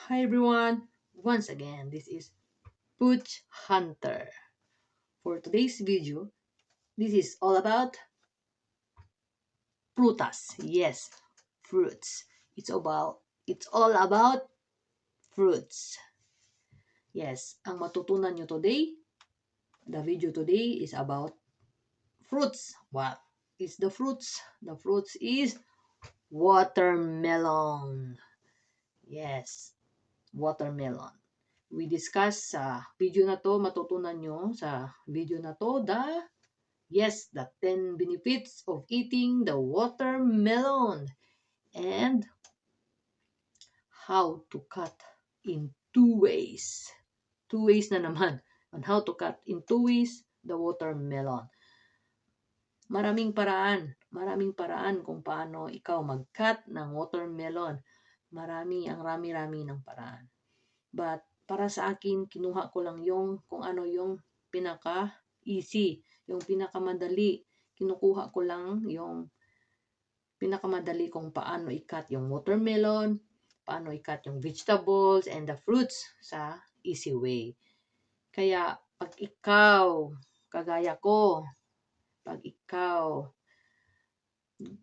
Hi everyone, once again this is Pooch Hunter. For today's video, this is all about frutas. Yes, fruits. It's all about fruits. Yes, ang matutunan nyo today, the video today is about fruits. What is the fruits? The fruits is watermelon. Yes, watermelon. We discuss sa video na to, matutunan nyo sa video na to, the 10 benefits of eating the watermelon and how to cut in 2 ways. 2 ways na naman on how to cut in 2 ways the watermelon. Maraming paraan kung paano ikaw mag-cut ng watermelon. Ang rami-rami ng paraan. But para sa akin, kinuha ko lang yung kung ano yung pinaka-easy, yung pinakamadali. Kinukuha ko lang yung pinakamadali kung paano i-cut yung watermelon, paano i-cut yung vegetables and the fruits sa easy way. Kaya pag ikaw, kagaya ko, pag ikaw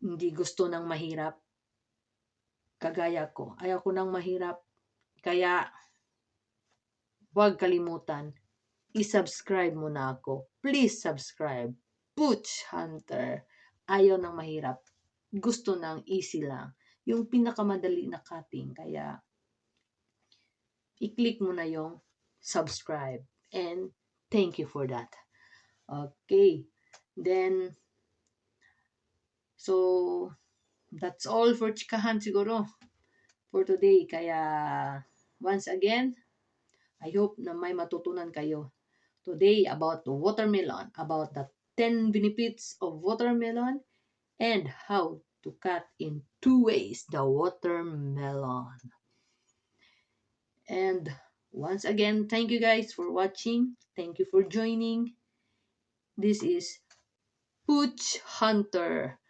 hindi gusto ng mahirap, kagaya ko, ayaw ko ng mahirap, kaya huwag kalimutan, i-subscribe mo na ako. Please subscribe. Pooch Hunter. Ayaw ng mahirap. Gusto ng easy lang. Yung pinakamadali na cutting. Kaya, i-click mo na yung subscribe. And thank you for that. Okay. Then, so, that's all for chikahan siguro for today. Kaya, once again, I hope na may matutunan kayo today about the watermelon, about the 10 benefits of watermelon, and how to cut in 2 ways the watermelon. And once again, thank you guys for watching. Thank you for joining. This is Pooch Hunter.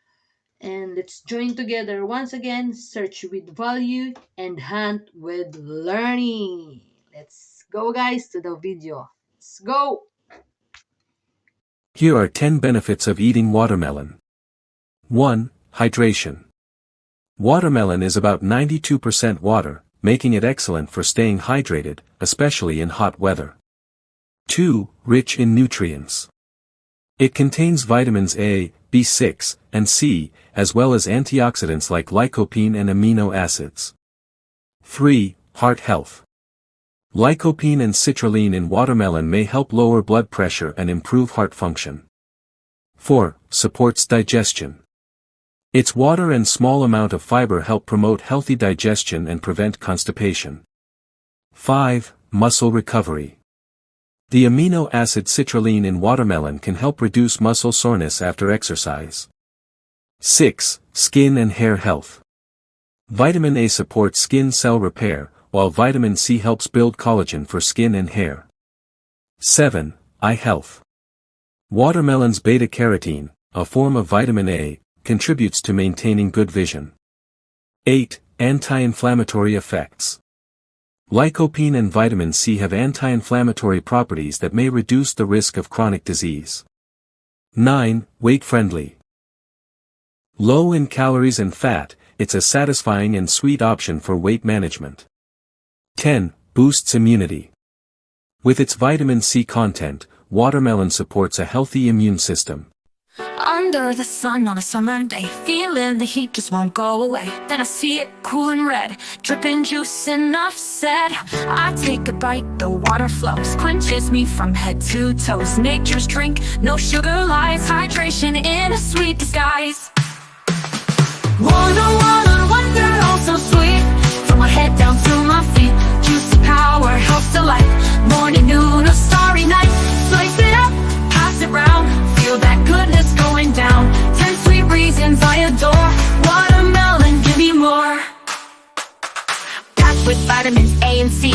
And let's join together once again, search with value and hunt with learning. Let's go guys to the video. Let's go! Here are 10 benefits of eating watermelon. 1. Hydration. Watermelon is about 92% water, making it excellent for staying hydrated, especially in hot weather. 2. Rich in nutrients. It contains vitamins A, B6, and C, as well as antioxidants like lycopene and amino acids. 3. Heart health. Lycopene and citrulline in watermelon may help lower blood pressure and improve heart function. 4. Supports digestion. Its water and small amount of fiber help promote healthy digestion and prevent constipation. 5. Muscle recovery. The amino acid citrulline in watermelon can help reduce muscle soreness after exercise. 6. Skin and hair health. Vitamin A supports skin cell repair, while vitamin C helps build collagen for skin and hair. 7. Eye health. Watermelon's beta-carotene, a form of vitamin A, contributes to maintaining good vision. 8. Anti-inflammatory effects. Lycopene and vitamin C have anti-inflammatory properties that may reduce the risk of chronic disease. 9. Weight-friendly. Low in calories and fat, it's a satisfying and sweet option for weight management. 10. Boosts immunity. With its vitamin C content, watermelon supports a healthy immune system. Under the sun on a summer day, feeling the heat just won't go away. Then I see it cool and red, dripping juice, enough said. I take a bite, the water flows, quenches me from head to toes. Nature's drink, no sugar lies, hydration in a sweet disguise. Wonder, oh so sweet. From my head down to my feet, juicy power helps delight. Morning, noon, or starry night, slice it up, pass it round. Feel that goodness going down. 10 sweet reasons I adore watermelon, give me more. Packed with vitamins A and C,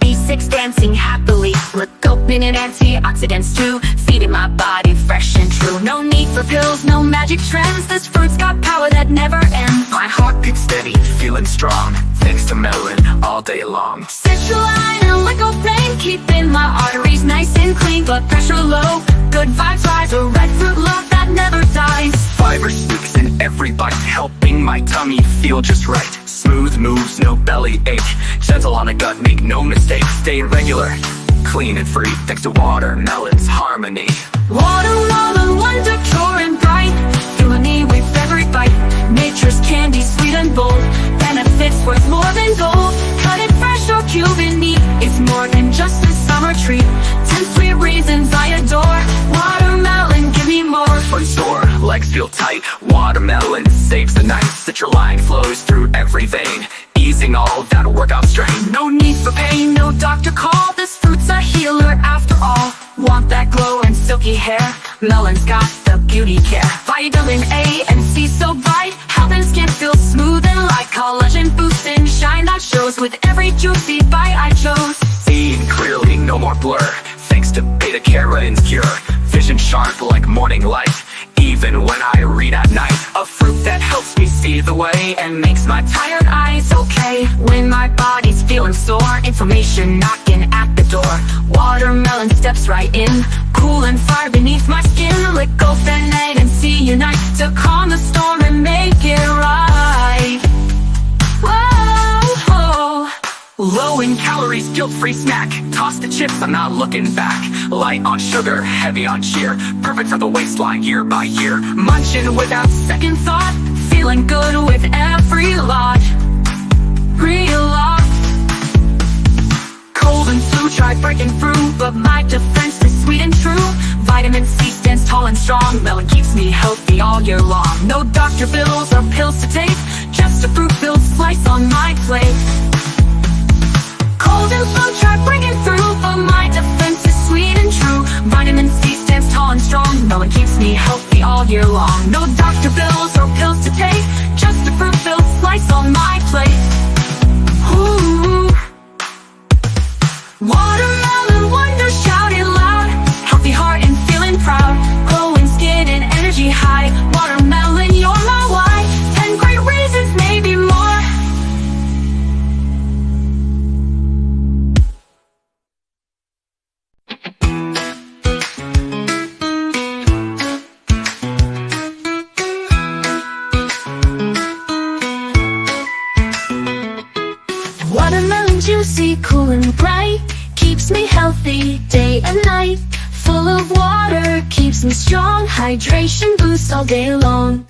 B6 dancing happily, lycopene and antioxidants too, feeding my body fresh and true. No need for pills, no magic trends. This fruit's got power that never ends. My heart beats steady, feel feeling strong, thanks to melon all day long. Citrulline and lycopene, keeping my arteries nice and clean. Blood pressure low, good vibes rise. A red fruit love that never dies. Fiber sneaks in every bite, helping my tummy feel just right. Smooth moves, no belly ache, gentle on the gut, make no mistake. Stay regular, clean and free, thanks to watermelon's harmony. Watermelon, wonder, pure and bright, filling me with every bite. Nature's candy, sweet and bold, benefits worth more than gold. Cut it fresh or Cuban meat, it's more than just a summer treat. 10 sweet reasons I adore watermelon, give me more. Foot sore, legs feel tight, watermelon saves the night. Citrulline flows through every vein, easing all that workout strain. No need for pain, no doctor call, this fruit's a healer after all. Want that glow and silky hair? Melon's got the beauty care. Vitamin A and C so bright, helping skin feel smooth and light. Collagen boosting shine that shows with every juicy bite I chose. Seeing clearly, no more blur, thanks to beta-carotene's cure. Vision sharp like morning light, even when I read at night. A fruit that helps me see the way and makes my tired eyes okay. When my body's feeling sore, inflammation knocking at the door, watermelon steps right in, cool and fire beneath my skin. Lycopene and C unite to calm the storm and make it right. Whoa, Low in calories, guilt-free snack. Toss the chips, I'm not looking back. Light on sugar, heavy on cheer, perfect for the waistline year by year. munching without second thought, feeling good with every lot. Real lot. Cold and flu, try breaking through, but my defense is sweet and true. Vitamin C stands tall and strong, melon keeps me healthy all year long. No doctor bills or pills to take, just a fruit-filled slice on my plate. Cold and flu, try breaking through, but my defense is sweet and true. Vitamin C stands tall and strong, melon keeps me healthy all year long. No doctor bills or pills to take, just a fruit-filled slice on my plate. Ooh. Watermelon wonder, shout it loud, healthy heart and feeling proud, glowing skin and energy high. Watermelon, you're my why, 10 great reasons, maybe more. Watermelon juicy, cool and bright, keeps me healthy day and night. Full of water, keeps me strong, hydration boosts all day long.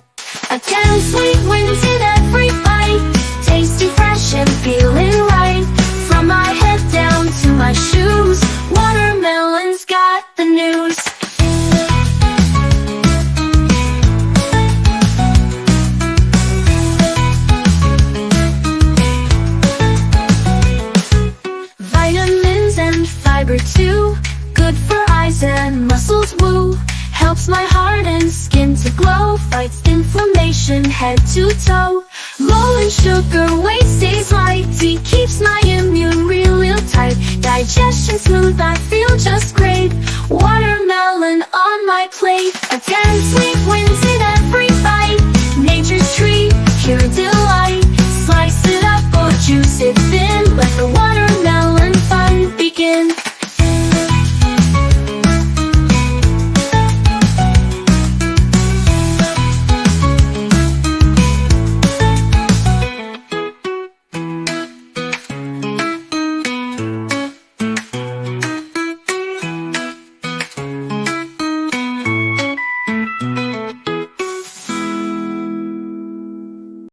A 10 sweet wins in every bite, tasty, fresh and feeling right. From my head down to my shoes, watermelon's got the news. Vitamins and fiber too, good for eyes and muscles, woo. Helps my heart and skin to glow, fights inflammation head to toe. Low in sugar, weight stays light, tea keeps my immune real tight. Digestion smooth, I feel just great. Watermelon on my plate, a 10 sweet wins in every